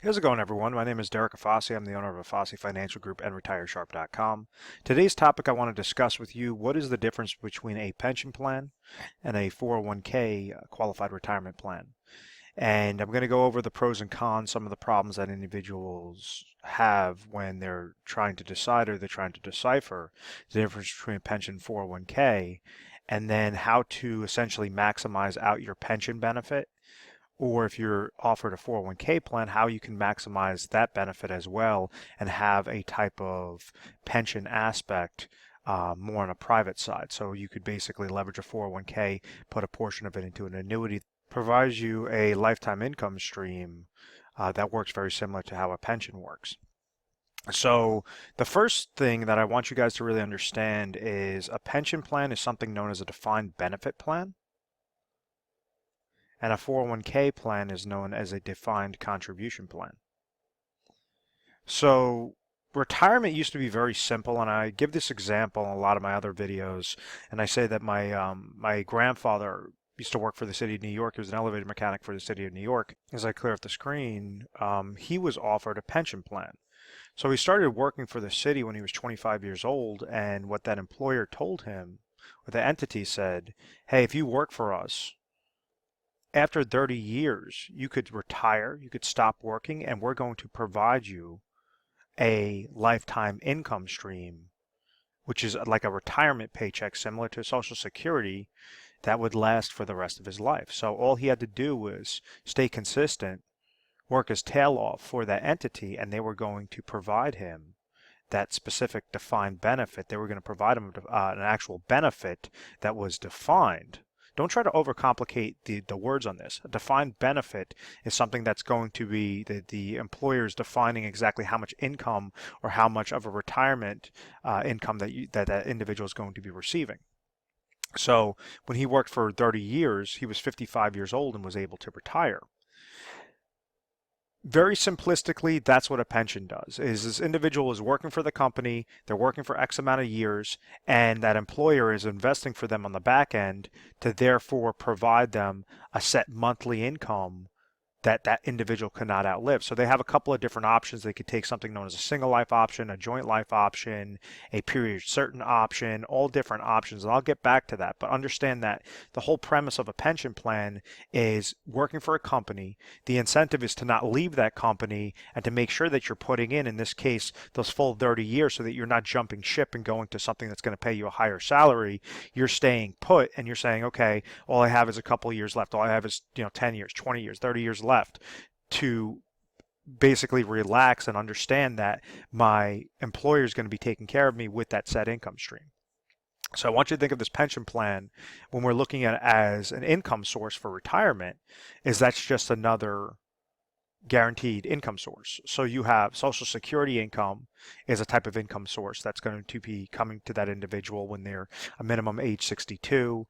How's it going, everyone? My name is Derek Afasi. I'm the owner of Afasi Financial Group and RetireSharp.com. Today's topic I want to discuss with you, what is the difference between a pension plan and a 401k qualified retirement plan? And I'm going to go over the pros and cons, some of the problems that individuals have when they're trying to decide or they're trying to decipher the difference between a pension and 401k, and then how to essentially maximize out your pension benefit, or if you're offered a 401k plan, how you can maximize that benefit as well and have a type of pension aspect more on a private side. So you could basically leverage a 401k, put a portion of it into an annuity, provides you a lifetime income stream that works very similar to how a pension works. So the first thing that I want you guys to really understand is a pension plan is something known as a defined benefit plan, and a 401k plan is known as a defined contribution plan. So retirement used to be very simple, and I give this example in a lot of my other videos, and I say that my grandfather used to work for the city of New York. He was an elevator mechanic for the city of New York. As I clear up the screen, he was offered a pension plan. So he started working for the city when he was 25 years old, and what that employer told him, or the entity said, hey, if you work for us, after 30 years, you could retire, you could stop working, and we're going to provide you a lifetime income stream, which is like a retirement paycheck similar to Social Security that would last for the rest of his life. So all he had to do was stay consistent, work his tail off for that entity, and they were going to provide him that specific defined benefit. They were going to provide him an actual benefit that was defined. Don't try to overcomplicate the words on this. A defined benefit is something that's going to be the employer's defining exactly how much income or how much of a retirement income that individual is going to be receiving. So when he worked for 30 years, he was 55 years old and was able to retire. Very simplistically, that's what a pension does. Is this individual is working for the company, they're working for X amount of years, and that employer is investing for them on the back end to therefore provide them a set monthly income that that individual cannot outlive. So they have a couple of different options. They could take something known as a single life option, a joint life option, a period certain option, all different options. And I'll get back to that. But understand that the whole premise of a pension plan is working for a company. The incentive is to not leave that company and to make sure that you're putting in this case, those full 30 years so that you're not jumping ship and going to something that's going to pay you a higher salary. You're staying put and you're saying, okay, all I have is a couple of years left. All I have is 10 years, 20 years, 30 years left to basically relax and understand that my employer is going to be taking care of me with that set income stream. So I want you to think of this pension plan when we're looking at it as an income source for retirement, is that's just another guaranteed income source. So you have Social Security income is a type of income source that's going to be coming to that individual when they're a minimum age 62,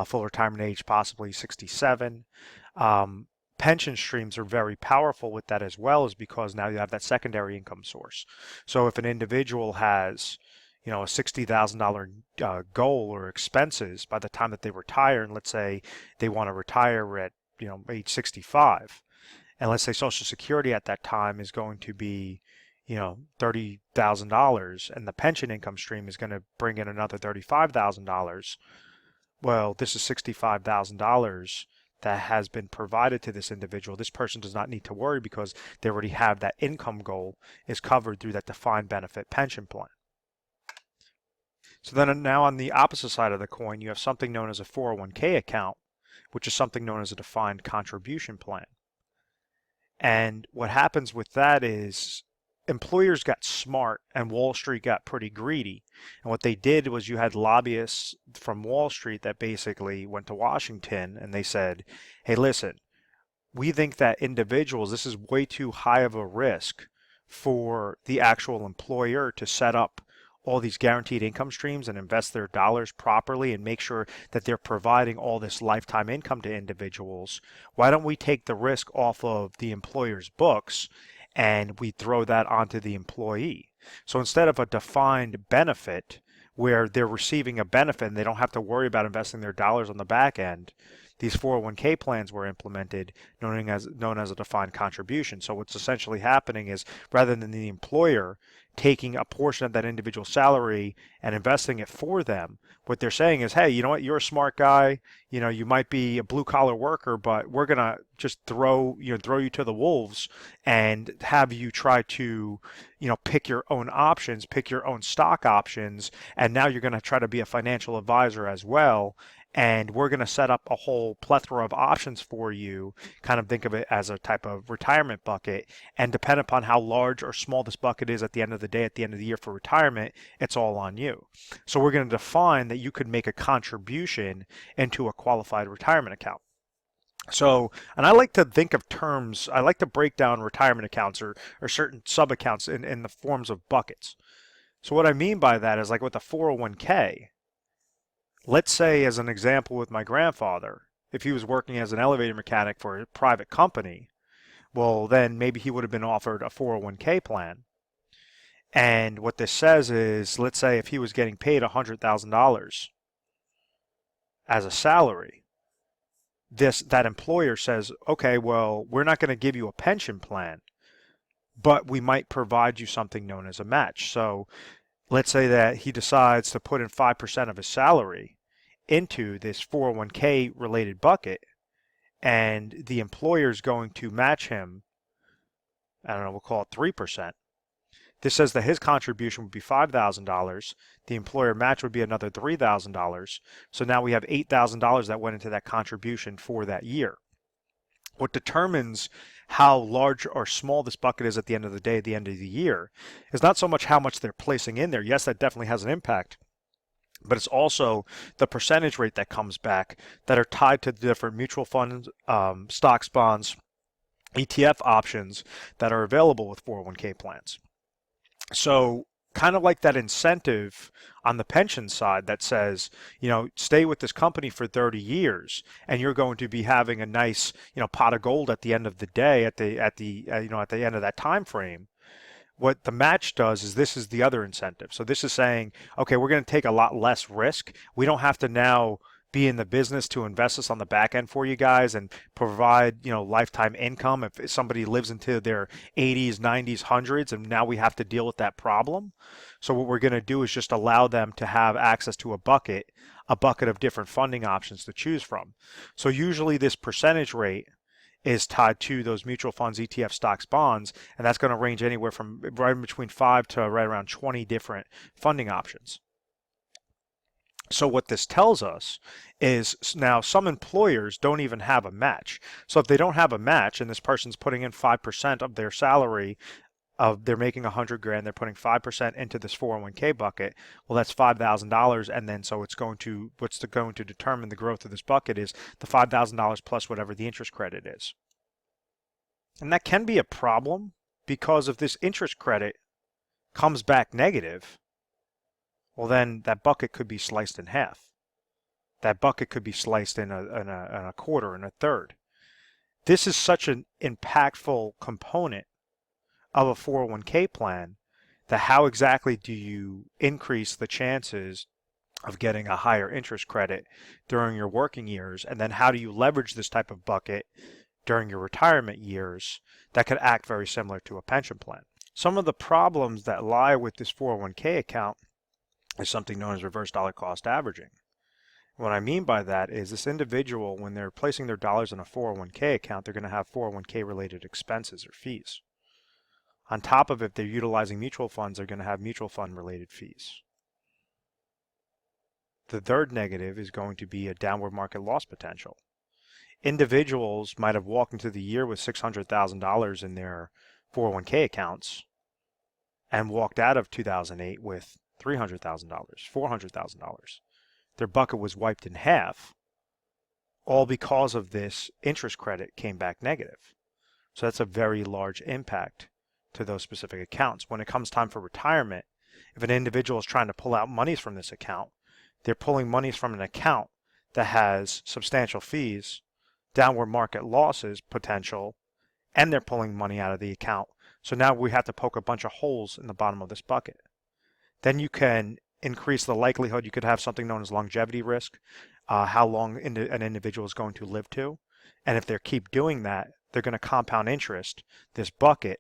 full retirement age possibly 67. Pension streams are very powerful with that as well, is because now you have that secondary income source. So if an individual has a $60,000 goal or expenses by the time that they retire, and let's say they want to retire at age 65, and let's say Social Security at that time is going to be $30,000, and the pension income stream is going to bring in another $35,000. Well, this is $65,000 that has been provided to this individual. This person does not need to worry because they already have that income goal is covered through that defined benefit pension plan. So then now on the opposite side of the coin, you have something known as a 401k account, which is something known as a defined contribution plan. And what happens with that is employers got smart and Wall Street got pretty greedy. And what they did was you had lobbyists from Wall Street that basically went to Washington and they said, hey, listen, we think that individuals, this is way too high of a risk for the actual employer to set up all these guaranteed income streams and invest their dollars properly and make sure that they're providing all this lifetime income to individuals. Why don't we take the risk off of the employer's books and we throw that onto the employee? So instead of a defined benefit where they're receiving a benefit and they don't have to worry about investing their dollars on the back end, these 401k plans were implemented, known as a defined contribution. So what's essentially happening is, rather than the employer taking a portion of that individual salary and investing it for them, what they're saying is, hey, you know what, you're a smart guy, you might be a blue collar worker, but we're gonna just throw you to the wolves and have you try to, pick your own options, pick your own stock options, and now you're going to try to be a financial advisor as well. And we're going to set up a whole plethora of options for you. Kind of think of it as a type of retirement bucket. And depending upon how large or small this bucket is at the end of the day, at the end of the year for retirement, it's all on you. So we're going to define that you could make a contribution into a qualified retirement account. So, and I like to think of terms, I like to break down retirement accounts or certain sub accounts in the forms of buckets. So what I mean by that is, like with a 401k, let's say as an example with my grandfather, if he was working as an elevator mechanic for a private company, well, then maybe he would have been offered a 401k plan. And what this says is, let's say if he was getting paid $100,000 as a salary, that employer says, okay, well, we're not going to give you a pension plan, but we might provide you something known as a match. So let's say that he decides to put in 5% of his salary into this 401k related bucket, and the employer is going to match him, I don't know, we'll call it 3%. This says that his contribution would be $5,000. The employer match would be another $3,000. So now we have $8,000 that went into that contribution for that year. What determines how large or small this bucket is at the end of the day, at the end of the year, is not so much how much they're placing in there. Yes, that definitely has an impact, but it's also the percentage rate that comes back that are tied to the different mutual funds, stocks, bonds, ETF options that are available with 401k plans. So kind of like that incentive on the pension side that says, stay with this company for 30 years and you're going to be having a nice, pot of gold at the end of the day, at the end of that time frame. What the match does is, this is the other incentive. So this is saying, okay, we're going to take a lot less risk. We don't have to now be in the business to invest this on the back end for you guys and provide, lifetime income if somebody lives into their 80s, 90s, hundreds, and now we have to deal with that problem. So what we're going to do is just allow them to have access to a bucket of different funding options to choose from. So usually this percentage rate is tied to those mutual funds, ETF, stocks, bonds, and that's going to range anywhere from right in between 5 to right around 20 different funding options. So what this tells us is, now some employers don't even have a match. So if they don't have a match and this person's putting in 5% of their salary, they're making $100,000, they're putting 5% into this 401k bucket, well, that's $5,000. And then so what's going to determine the growth of this bucket is the $5,000 plus whatever the interest credit is. And that can be a problem, because if this interest credit comes back negative, well, then that bucket could be sliced in half. That bucket could be sliced in a quarter, in a third. This is such an impactful component of a 401k plan, that how exactly do you increase the chances of getting a higher interest credit during your working years, and then how do you leverage this type of bucket during your retirement years that could act very similar to a pension plan. Some of the problems that lie with this 401k account is something known as reverse dollar cost averaging. What I mean by that is, this individual, when they're placing their dollars in a 401k account, they're going to have 401k related expenses or fees. On top of it, if they're utilizing mutual funds, they're going to have mutual fund related fees. The third negative is going to be a downward market loss potential. Individuals might have walked into the year with $600,000 in their 401k accounts and walked out of 2008 with $300,000, $400,000. Their bucket was wiped in half, all because of this interest credit came back negative. So that's a very large impact to those specific accounts. When it comes time for retirement, if an individual is trying to pull out monies from this account, they're pulling monies from an account that has substantial fees, downward market losses potential, and they're pulling money out of the account. So now we have to poke a bunch of holes in the bottom of this bucket. Then you can increase the likelihood you could have something known as longevity risk. how long an individual is going to live to. And if they keep doing that, they're going to compound interest this bucket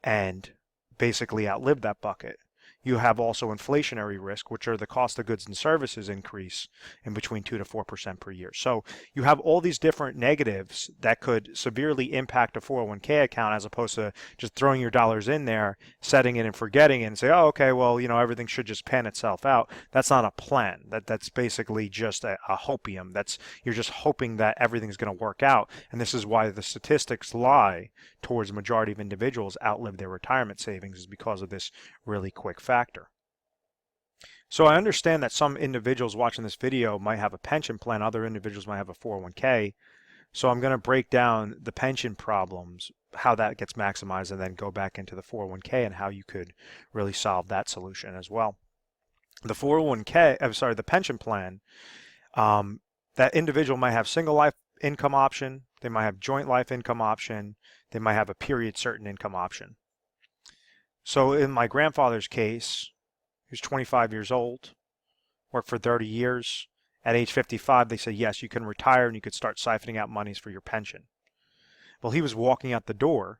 and basically outlive that bucket. You have also inflationary risk, which are the cost of goods and services increase in between 2 to 4% per year. So you have all these different negatives that could severely impact a 401k account as opposed to just throwing your dollars in there, setting it and forgetting it and say, oh, okay, well, everything should just pan itself out. That's not a plan. That's basically just a hopium. You're just hoping that everything's going to work out. And this is why the statistics lie towards the majority of individuals outlive their retirement savings, is because of this really quick factor. So I understand that some individuals watching this video might have a pension plan, other individuals might have a 401k. So I'm going to break down the pension problems, how that gets maximized, and then go back into the 401k and how you could really solve that solution as well. The 401k, I'm sorry, the pension plan, that individual might have single life income option, they might have joint life income option, they might have a period certain income option. So in my grandfather's case, he was 25 years old, worked for 30 years. At age 55, they said, yes, you can retire and you could start siphoning out monies for your pension. Well, he was walking out the door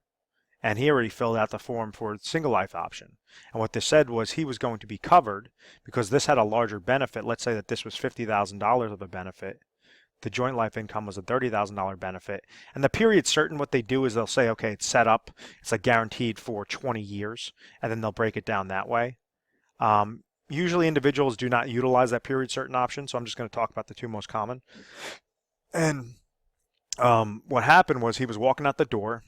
and he already filled out the form for the single life option. And what this said was he was going to be covered because this had a larger benefit. Let's say that this was $50,000 of a benefit. The joint life income was a $30,000 benefit. And the period certain, what they do is they'll say, okay, it's set up, it's like guaranteed for 20 years, and then they'll break it down that way. Usually individuals do not utilize that period certain option, so I'm just going to talk about the two most common. And what happened was he was walking out the door.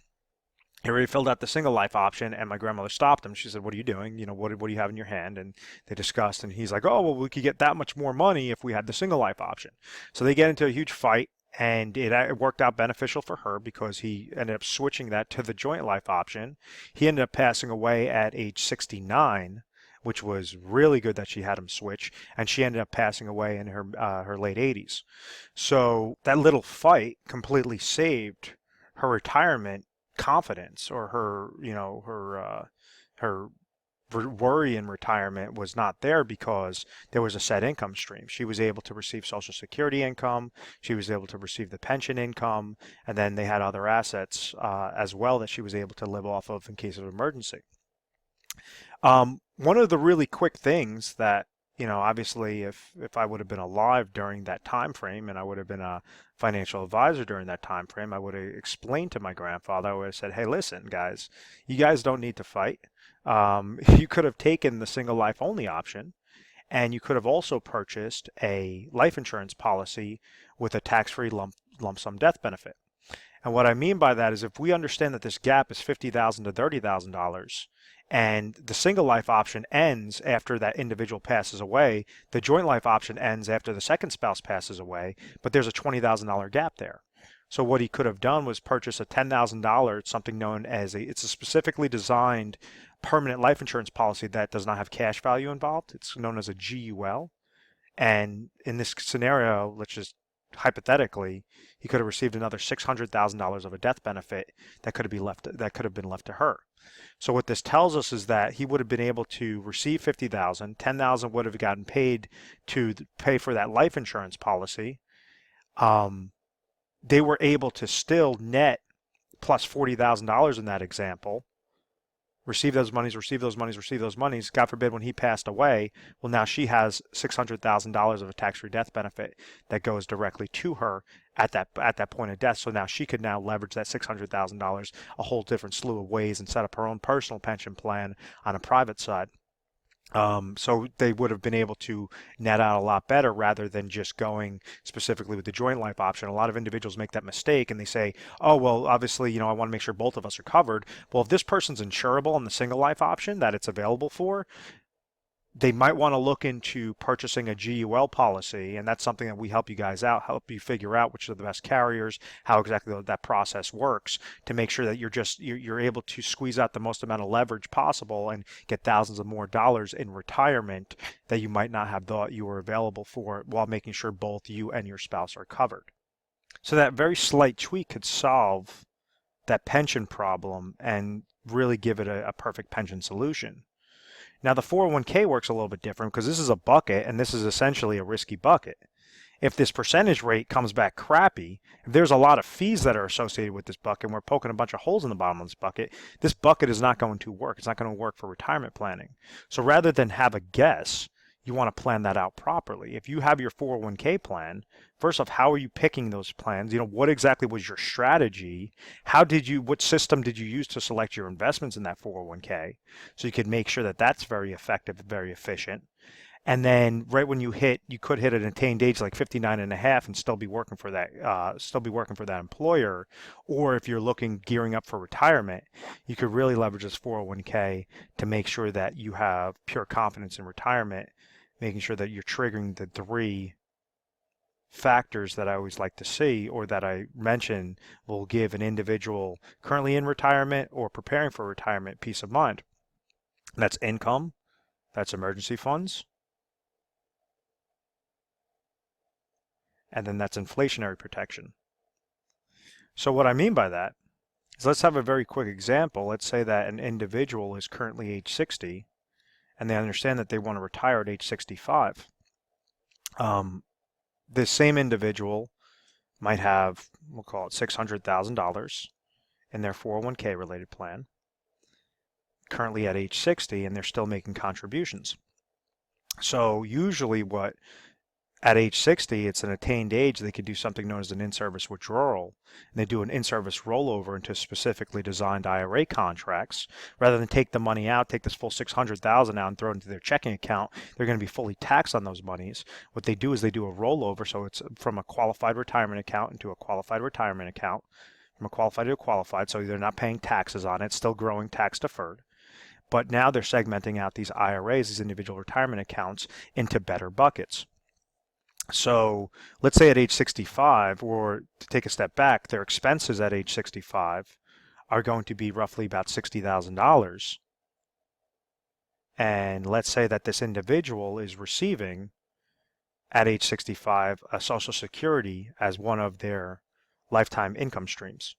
He already filled out the single life option, and my grandmother stopped him. She said, what are you doing? What do you have in your hand? And they discussed, and he's like, oh, well, we could get that much more money if we had the single life option. So they get into a huge fight, and it worked out beneficial for her because he ended up switching that to the joint life option. He ended up passing away at age 69, which was really good that she had him switch, and she ended up passing away in her late 80s. So that little fight completely saved her retirement confidence, or her worry in retirement was not there because there was a set income stream. She was able to receive Social Security income, she was able to receive the pension income, and then they had other assets as well that she was able to live off of in case of emergency. One of the really quick things that, obviously if I would have been alive during that time frame and I would have been a financial advisor during that time frame, I would have explained to my grandfather, I would have said, hey, listen, guys, you guys don't need to fight. You could have taken the single life only option, and you could have also purchased a life insurance policy with a tax-free lump sum death benefit. And what I mean by that is if we understand that this gap is $50,000 to $30,000, and the single life option ends after that individual passes away, the joint life option ends after the second spouse passes away, but there's a $20,000 gap there. So what he could have done was purchase a $10,000, something known as it's a specifically designed permanent life insurance policy that does not have cash value involved. It's known as a GUL. And in this scenario, let's just hypothetically, he could have received another $600,000 of a death benefit that could have been left to her. So what this tells us is that he would have been able to receive $50,000, $10,000 would have gotten paid to pay for that life insurance policy. They were able to still net plus $40,000 in that example, receive those monies, God forbid when he passed away, well, now she has $600,000 of a tax-free death benefit that goes directly to her at that point of death. So now she could now leverage that $600,000 a whole different slew of ways and set up her own personal pension plan on a private side. So they would have been able to net out a lot better rather than just going specifically with the joint life option. A lot of individuals make that mistake and they say, oh, well, obviously, I want to make sure both of us are covered. Well, if this person's insurable on the single life option that it's available for, they might want to look into purchasing a GUL policy, and that's something that we help you guys out, help you figure out which are the best carriers, how exactly that process works to make sure that you're able to squeeze out the most amount of leverage possible and get thousands of more dollars in retirement that you might not have thought you were available for, while making sure both you and your spouse are covered. So that very slight tweak could solve that pension problem and really give it a perfect pension solution. Now the 401k works a little bit different because this is a bucket and this is essentially a risky bucket. if this percentage rate comes back crappy, if there's a lot of fees that are associated with this bucket and we're poking a bunch of holes in the bottom of this bucket is not going to work. It's not going to work for retirement planning. So rather than have a guess, you want to plan that out properly. If you have your 401k plan, first off, how are you picking those plans? What exactly was your strategy? What system did you use to select your investments in that 401k? So you could make sure that that's very effective, very efficient. And then right when you could hit an attained age like 59 and a half and still be working for that employer. Or if you're gearing up for retirement, you could really leverage this 401k to make sure that you have pure confidence in retirement, making sure that you're triggering the three factors that I always like to see, or that I mention, will give an individual currently in retirement or preparing for retirement peace of mind. And that's income, that's emergency funds, and then that's inflationary protection. So what I mean by that is, let's have a very quick example. Let's say that an individual is currently age 60 and they understand that they want to retire at age 65. This same individual might have, we'll call it $600,000 in their 401k related plan, currently at age 60, and they're still making contributions. So usually at age 60, it's an attained age, they could do something known as an in-service withdrawal. And they do an in-service rollover into specifically designed IRA contracts. Rather than take the money out, take this full $600,000 out and throw it into their checking account, they're going to be fully taxed on those monies. What they do is they do a rollover, so it's from a qualified retirement account into a qualified retirement account, from a qualified to a qualified, so they're not paying taxes on it, still growing tax deferred. But now they're segmenting out these IRAs, these individual retirement accounts, into better buckets. So let's say at age 65, or to take a step back, their expenses at age 65 are going to be roughly about $60,000. And let's say that this individual is receiving at age 65 a Social Security as one of their lifetime income streams.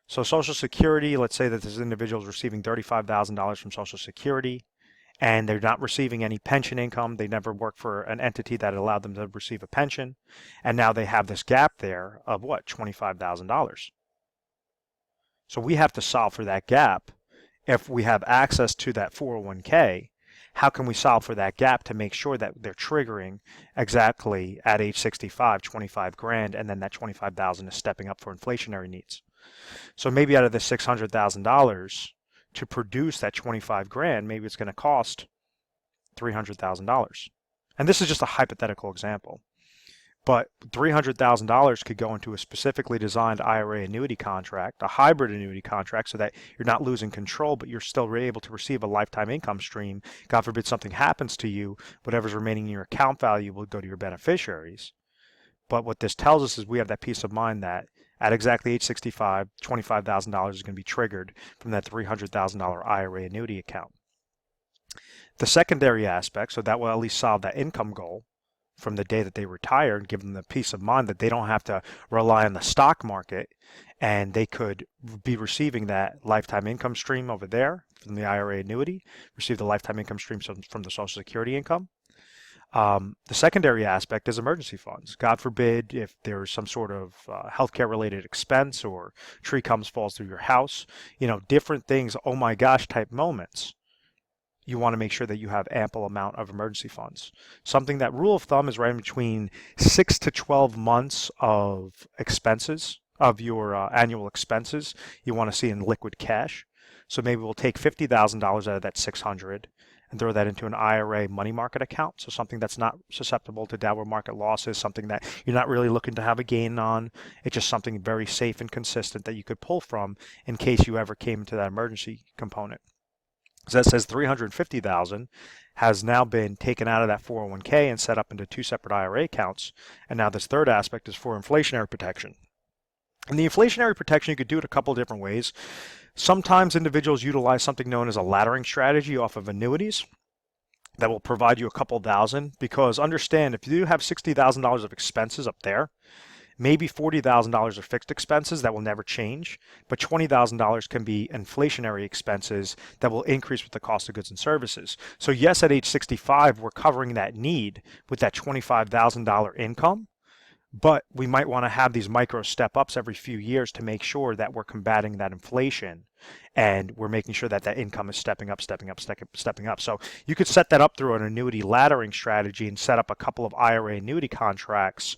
So Social Security, let's say that this individual is receiving $35,000 from Social Security, and they're not receiving any pension income. They never worked for an entity that allowed them to receive a pension. And now they have this gap there of what? $25,000. So we have to solve for that gap. If we have access to that 401k, how can we solve for that gap to make sure that they're triggering exactly at age 65, 25 grand, and then that 25,000 is stepping up for inflationary needs? So maybe out of the $600,000, to produce that 25 grand, maybe it's going to cost $300,000. And this is just a hypothetical example. But $300,000 could go into a specifically designed IRA annuity contract, a hybrid annuity contract, so that you're not losing control, but you're still able to receive a lifetime income stream. God forbid something happens to you, whatever's remaining in your account value will go to your beneficiaries. But what this tells us is we have that peace of mind that at exactly age 65, $25,000 is going to be triggered from that $300,000 IRA annuity account. The secondary aspect, so that will at least solve that income goal from the day that they retire and give them the peace of mind that they don't have to rely on the stock market, and they could be receiving that lifetime income stream over there from the IRA annuity, receive the lifetime income stream from the Social Security income. The secondary aspect is emergency funds. God forbid if there's some sort of healthcare related expense, or tree comes, falls through your house, different things, oh my gosh type moments. You want to make sure that you have ample amount of emergency funds. Something that rule of thumb is right in between 6 to 12 months of expenses, of your annual expenses, you want to see in liquid cash. So maybe we'll take $50,000 out of that 600 and throw that into an IRA money market account. So something that's not susceptible to downward market losses, something that you're not really looking to have a gain on. It's just something very safe and consistent that you could pull from in case you ever came into that emergency component. So that says $350,000 has now been taken out of that 401k and set up into two separate IRA accounts. And now this third aspect is for inflationary protection. And the inflationary protection, you could do it a couple of different ways. Sometimes individuals utilize something known as a laddering strategy off of annuities that will provide you a couple thousand, because understand, if you have $60,000 of expenses up there, maybe $40,000 are fixed expenses that will never change, but $20,000 can be inflationary expenses that will increase with the cost of goods and services. So yes, at age 65, we're covering that need with that $25,000 income, But we might want to have these micro step ups every few years to make sure that we're combating that inflation and we're making sure that that income is stepping up, stepping up, stepping up. So you could set that up through an annuity laddering strategy and set up a couple of IRA annuity contracts,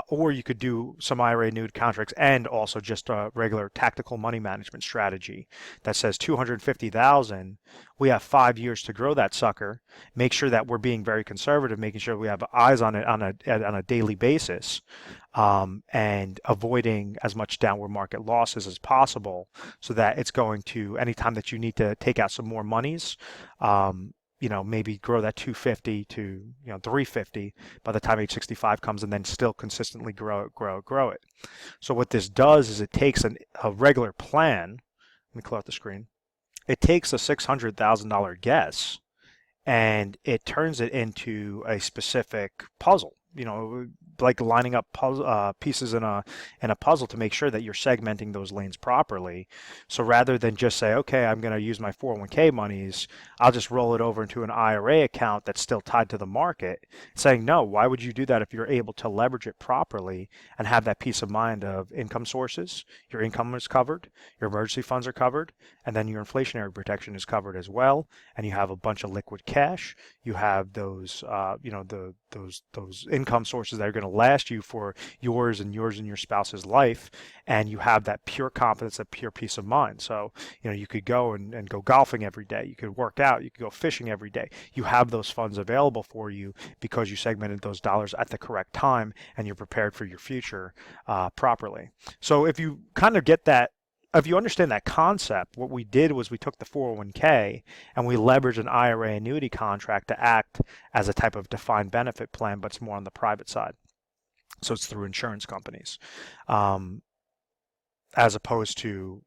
or you could do some IRA annuity contracts and also just a regular tactical money management strategy that says 250,000. We have 5 years to grow that sucker. Make sure that we're being very conservative, making sure we have eyes on it on a daily basis, and avoiding as much downward market losses as possible, so that it's going to, anytime that you need to take out some more monies, maybe grow that 250 to 350 by the time age 65 comes, and then still consistently grow it. So what this does is it takes a regular plan. Let me clear out the screen. It takes a $600,000 guess and it turns it into a specific puzzle. Like lining up pieces in a puzzle to make sure that you're segmenting those lanes properly. So rather than just say, okay, I'm going to use my 401k monies, I'll just roll it over into an IRA account that's still tied to the market. Saying no, why would you do that if you're able to leverage it properly and have that peace of mind of income sources? Your income is covered, your emergency funds are covered, and then your inflationary protection is covered as well. And you have a bunch of liquid cash. You have those, those income sources that are going to last you for yours and your spouse's life, and you have that pure confidence, that pure peace of mind. So you could go and go golfing every day, you could work out, you could go fishing every day. You have those funds available for you because you segmented those dollars at the correct time and you're prepared for your future properly. So if you kind of get that, if you understand that concept, what we did was we took the 401k and we leveraged an IRA annuity contract to act as a type of defined benefit plan, but it's more on the private side. So it's through insurance companies. As opposed to,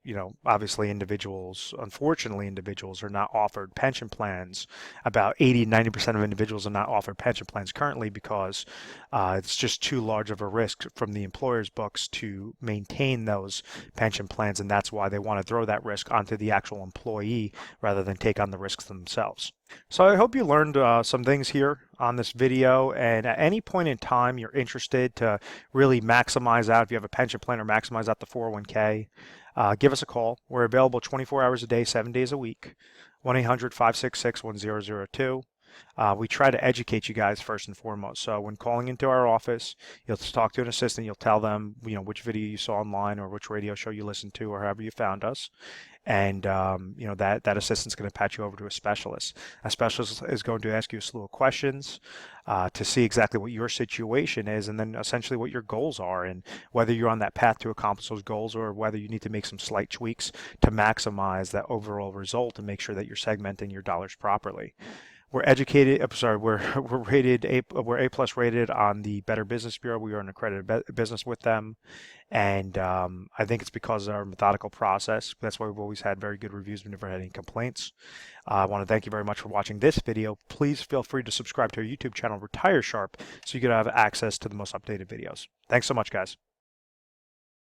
obviously unfortunately, individuals are not offered pension plans. About 80-90% of individuals are not offered pension plans currently because it's just too large of a risk from the employer's books to maintain those pension plans, and that's why they want to throw that risk onto the actual employee rather than take on the risks themselves. So I hope you learned some things here on this video, and at any point in time you're interested to really maximize out, if you have a pension plan, or maximize out the 401k, give us a call. We're available 24 hours a day, 7 days a week, 1-800-566-1002. We try to educate you guys first and foremost. So when calling into our office, you'll talk to an assistant, you'll tell them which video you saw online or which radio show you listened to or however you found us. And that assistant's going to patch you over to a specialist. A specialist is going to ask you a slew of questions to see exactly what your situation is, and then essentially what your goals are, and whether you're on that path to accomplish those goals or whether you need to make some slight tweaks to maximize that overall result and make sure that you're segmenting your dollars properly. We're educated. I'm sorry. We're rated A. We're A+ rated on the Better Business Bureau. We are an accredited business with them, and I think it's because of our methodical process. That's why we've always had very good reviews. We've never had any complaints. I want to thank you very much for watching this video. Please feel free to subscribe to our YouTube channel, Retire Sharp, so you can have access to the most updated videos. Thanks so much, guys.